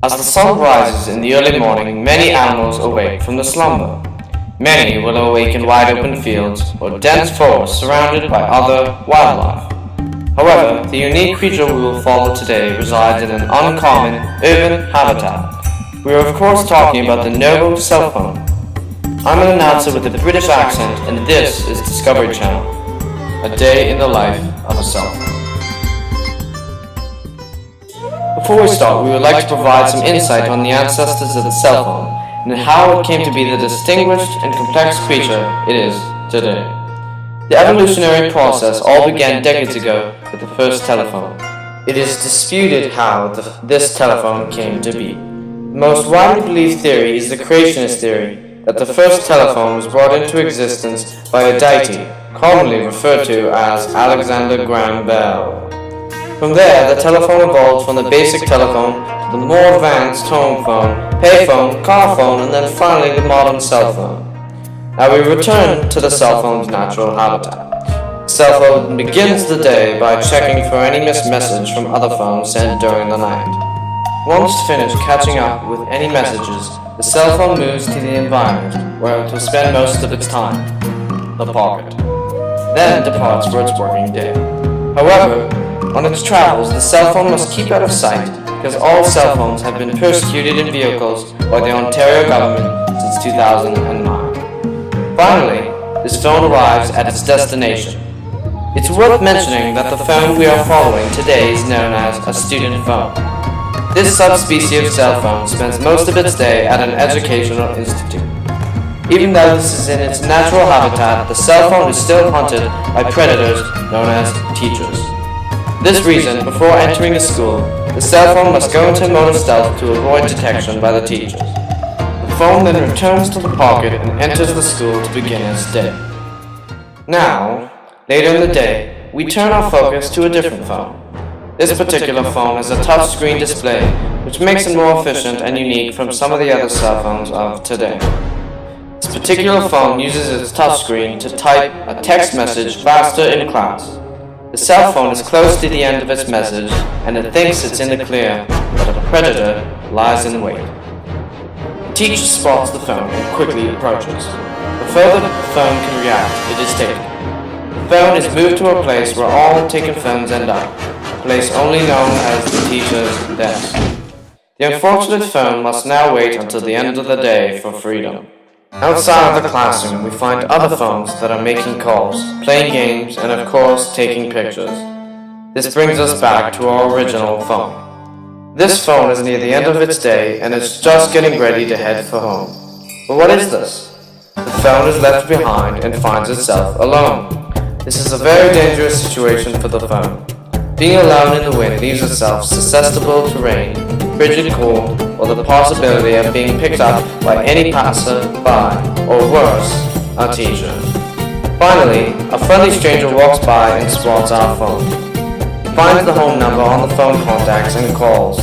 As the sun rises in the early morning, many animals awake from the slumber. Many will awake in wide open fields or dense forests surrounded by other wildlife. However, the unique creature we will follow today resides in an uncommon urban habitat. We are of course talking about the noble cell phone. I'm an announcer with a British accent, and this is Discovery Channel, a day in the life of a cell phone. Before we start, we would like to provide some insight on the ancestors of the cell phone and how it came to be the distinguished and complex creature it is today. The evolutionary process all began decades ago with the first telephone. It is disputed how this telephone came to be. The most widely believed theory is the creationist theory, that the first telephone was brought into existence by a deity, commonly referred to as Alexander Graham Bell. From there, the telephone evolved from the basic telephone to the more advanced home phone, payphone, car phone, and then finally the modern cell phone. Now we return to the cell phone's natural habitat. The cell phone begins the day by checking for any missed message from other phones sent during the night. Once finished catching up with any messages, the cell phone moves to the environment where it will spend most of its time, the pocket. Then departs for its working day. However, on its travels, the cell phone must keep out of sight because all cell phones have been persecuted in vehicles by the Ontario government since 2009. Finally, this phone arrives at its destination. It's worth mentioning that the phone we are following today is known as a student phone. This subspecies of cell phone spends most of its day at an educational institute. Even though this is in its natural habitat, the cell phone is still hunted by predators known as teachers. For this reason, before entering a school, the cell phone must go into mode of stealth to avoid detection by the teachers. The phone then returns to the pocket and enters the school to begin its day. Now, later in the day, we turn our focus to a different phone. This particular phone has a touchscreen display, which makes it more efficient and unique from some of the other cell phones of today. This particular phone uses its touchscreen to type a text message faster in class. The cell phone is close to the end of its message, and it thinks it's in the clear, but a predator lies in wait. The teacher spots the phone and quickly approaches. Before the phone can react, it is taken. The phone is moved to a place where all taken phones end up, a place only known as the teacher's desk. The unfortunate phone must now wait until the end of the day for freedom. Outside of the classroom, we find other phones that are making calls, playing games, and of course, taking pictures. This brings us back to our original phone. This phone is near the end of its day, and it's just getting ready to head for home. But what is this? The phone is left behind and finds itself alone. This is a very dangerous situation for the phone. Being alone in the wind leaves itself susceptible to rain, frigid cold, or the possibility of being picked up by any passer-by, or worse, a teacher. Finally, a friendly stranger walks by and spots our phone. He finds the home number on the phone contacts and calls.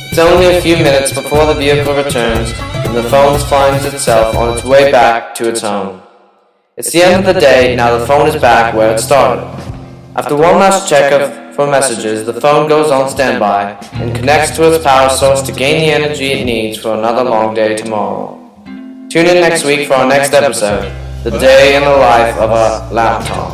It's only a few minutes before the vehicle returns, and the phone finds itself on its way back to its home. It's the end of the day, now the phone is back where it started. After one last check for messages, the phone goes on standby and connects to its power source to gain the energy it needs for another long day tomorrow. Tune in next week for our next episode, The Day in the Life of a Laptop.